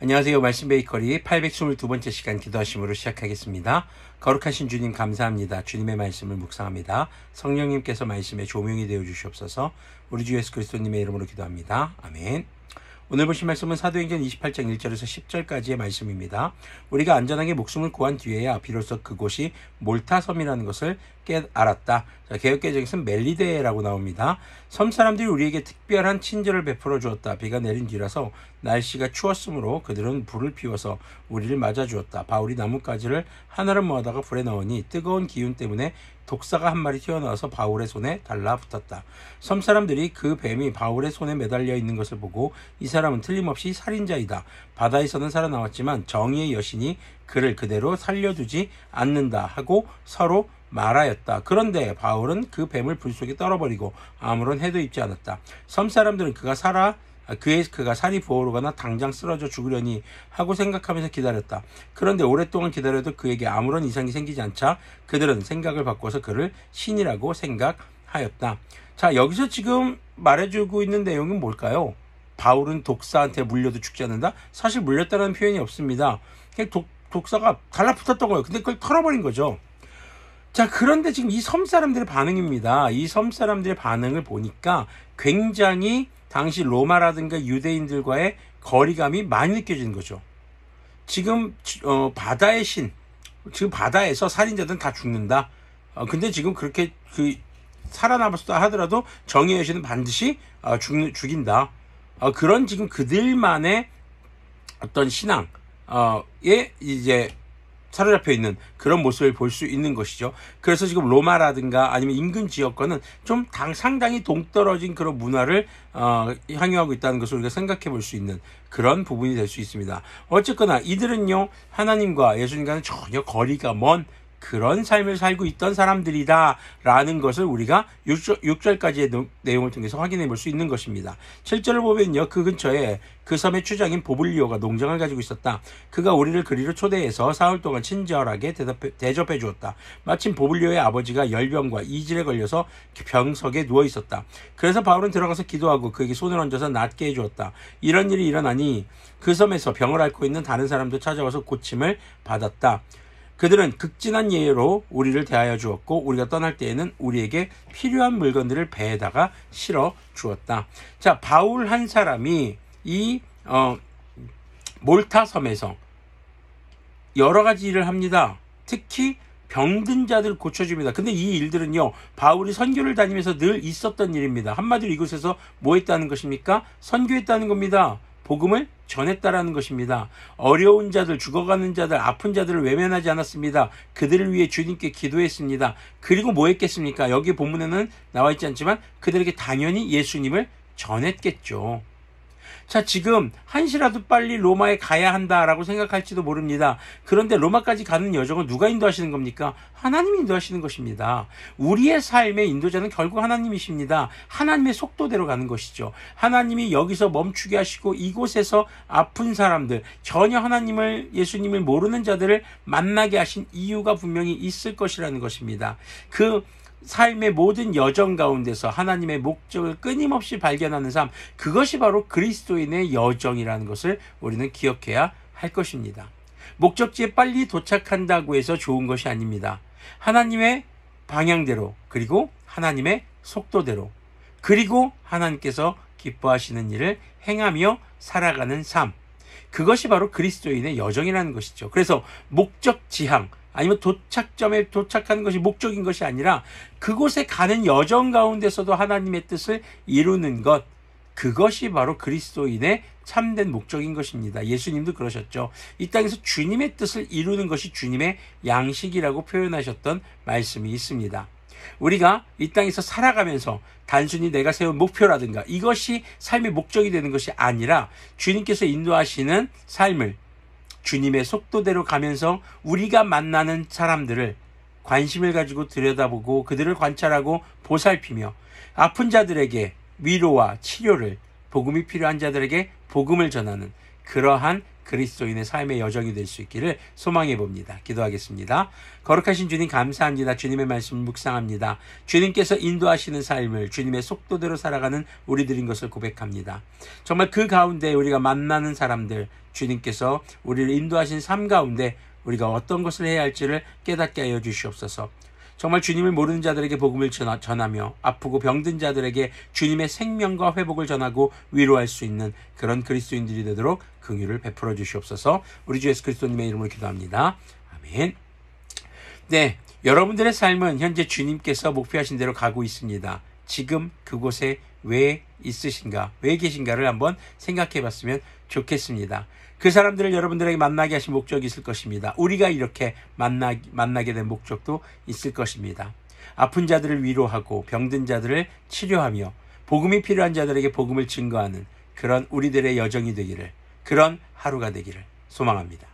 안녕하세요. 말씀 베이커리 822번째 시간 기도하심으로 시작하겠습니다. 거룩하신 주님 감사합니다. 주님의 말씀을 묵상합니다. 성령님께서 말씀에 조명이 되어 주시옵소서. 우리 주 예수 그리스도님의 이름으로 기도합니다. 아멘. 오늘 보신 말씀은 사도행전 28장 1절에서 10절까지의 말씀입니다. 우리가 안전하게 목숨을 구한 뒤에야 비로소 그곳이 몰타섬이라는 것을 알았다. 개역개정에서는 멜리데라고 나옵니다. 섬 사람들이 우리에게 특별한 친절을 베풀어 주었다. 비가 내린 뒤라서 날씨가 추웠으므로 그들은 불을 피워서 우리를 맞아주었다. 바울이 나뭇가지를 하나를 모아다가 불에 넣으니 뜨거운 기운 때문에 독사가 한 마리 튀어나와서 바울의 손에 달라붙었다. 섬 사람들이 그 뱀이 바울의 손에 매달려 있는 것을 보고 이 사람은 틀림없이 살인자이다. 바다에서는 살아나왔지만 정의의 여신이 그를 그대로 살려두지 않는다 하고 서로 말하였다. 그런데 바울은 그 뱀을 불 속에 떨어버리고 아무런 해도 입지 않았다. 섬 사람들은 그가 살이 부어오르거나 당장 쓰러져 죽으려니 하고 생각하면서 기다렸다. 그런데 오랫동안 기다려도 그에게 아무런 이상이 생기지 않자 그들은 생각을 바꿔서 그를 신이라고 생각하였다. 자, 여기서 지금 말해주고 있는 내용은 뭘까요? 바울은 독사한테 물려도 죽지 않는다? 사실 물렸다는 표현이 없습니다. 독사가 달라붙었던 거예요. 근데 그걸 털어버린 거죠. 자, 그런데 지금 이 섬 사람들의 반응입니다. 이 섬 사람들의 반응을 보니까 굉장히 당시 로마라든가 유대인들과의 거리감이 많이 느껴지는 거죠. 지금 바다의 신, 지금 바다에서 살인자들은 다 죽는다. 근데 지금 그렇게 살아남았다 하더라도 정의의 여신은 반드시 죽인다. 그런 지금 그들만의 어떤 신앙에 이제 사로잡혀 있는 그런 모습을 볼 수 있는 것이죠. 그래서 지금 로마라든가 아니면 인근 지역과는 좀 상당히 동떨어진 그런 문화를 향유하고 있다는 것을 우리가 생각해 볼 수 있는 그런 부분이 될 수 있습니다. 어쨌거나 이들은요, 하나님과 예수님과는 전혀 거리가 먼 그런 삶을 살고 있던 사람들이다라는 것을 우리가 6절까지의 내용을 통해서 확인해 볼 수 있는 것입니다. 7절을 보면요, 그 근처에 그 섬의 추장인 보블리오가 농장을 가지고 있었다. 그가 우리를 그리로 초대해서 사흘 동안 친절하게 대접해 주었다. 마침 보블리오의 아버지가 열병과 이질에 걸려서 병석에 누워 있었다. 그래서 바울은 들어가서 기도하고 그에게 손을 얹어서 낫게 해 주었다. 이런 일이 일어나니 그 섬에서 병을 앓고 있는 다른 사람도 찾아와서 고침을 받았다. 그들은 극진한 예로 우리를 대하여 주었고 우리가 떠날 때에는 우리에게 필요한 물건들을 배에다가 실어 주었다. 자, 바울 한 사람이 이 몰타 섬에서 여러 가지 일을 합니다. 특히 병든 자들을 고쳐줍니다. 근데 이 일들은요, 바울이 선교를 다니면서 늘 있었던 일입니다. 한마디로 이곳에서 뭐 했다는 것입니까? 선교했다는 겁니다. 복음을 전했다라는 것입니다. 어려운 자들, 죽어가는 자들, 아픈 자들을 외면하지 않았습니다. 그들을 위해 주님께 기도했습니다. 그리고 뭐 했겠습니까? 여기 본문에는 나와 있지 않지만 그들에게 당연히 예수님을 전했겠죠. 자, 지금 한시라도 빨리 로마에 가야 한다라고 생각할지도 모릅니다. 그런데 로마까지 가는 여정은 누가 인도하시는 겁니까? 하나님이 인도하시는 것입니다. 우리의 삶의 인도자는 결국 하나님이십니다. 하나님의 속도대로 가는 것이죠. 하나님이 여기서 멈추게 하시고 이곳에서 아픈 사람들, 전혀 예수님을 모르는 자들을 만나게 하신 이유가 분명히 있을 것이라는 것입니다. 그 삶의 모든 여정 가운데서 하나님의 목적을 끊임없이 발견하는 삶, 그것이 바로 그리스도인의 여정이라는 것을 우리는 기억해야 할 것입니다. 목적지에 빨리 도착한다고 해서 좋은 것이 아닙니다. 하나님의 방향대로, 그리고 하나님의 속도대로, 그리고 하나님께서 기뻐하시는 일을 행하며 살아가는 삶, 그것이 바로 그리스도인의 여정이라는 것이죠. 그래서 목적 지향, 아니면 도착점에 도착하는 것이 목적인 것이 아니라 그곳에 가는 여정 가운데서도 하나님의 뜻을 이루는 것, 그것이 바로 그리스도인의 참된 목적인 것입니다. 예수님도 그러셨죠. 이 땅에서 주님의 뜻을 이루는 것이 주님의 양식이라고 표현하셨던 말씀이 있습니다. 우리가 이 땅에서 살아가면서 단순히 내가 세운 목표라든가 이것이 삶의 목적이 되는 것이 아니라 주님께서 인도하시는 삶을 주님의 속도대로 가면서 우리가 만나는 사람들을 관심을 가지고 들여다보고 그들을 관찰하고 보살피며 아픈 자들에게 위로와 치료를, 복음이 필요한 자들에게 복음을 전하는 그러한 그리스도인의 삶의 여정이 될 수 있기를 소망해 봅니다. 기도하겠습니다. 거룩하신 주님 감사합니다. 주님의 말씀을 묵상합니다. 주님께서 인도하시는 삶을 주님의 속도대로 살아가는 우리들인 것을 고백합니다. 정말 그 가운데 우리가 만나는 사람들, 주님께서 우리를 인도하신 삶 가운데 우리가 어떤 것을 해야 할지를 깨닫게 하여 주시옵소서. 정말 주님을 모르는 자들에게 복음을 전하며 아프고 병든 자들에게 주님의 생명과 회복을 전하고 위로할 수 있는 그런 그리스도인들이 되도록 긍휼을 베풀어 주시옵소서. 우리 주 예수 그리스도님의 이름으로 기도합니다. 아멘. 네, 여러분들의 삶은 현재 주님께서 목표하신 대로 가고 있습니다. 지금 그곳에 왜 있으신가, 왜 계신가를 한번 생각해 봤으면 좋겠습니다. 그 사람들을 여러분들에게 만나게 하신 목적이 있을 것입니다. 우리가 이렇게 만나게 된 목적도 있을 것입니다. 아픈 자들을 위로하고 병든 자들을 치료하며 복음이 필요한 자들에게 복음을 증거하는 그런 우리들의 여정이 되기를, 그런 하루가 되기를 소망합니다.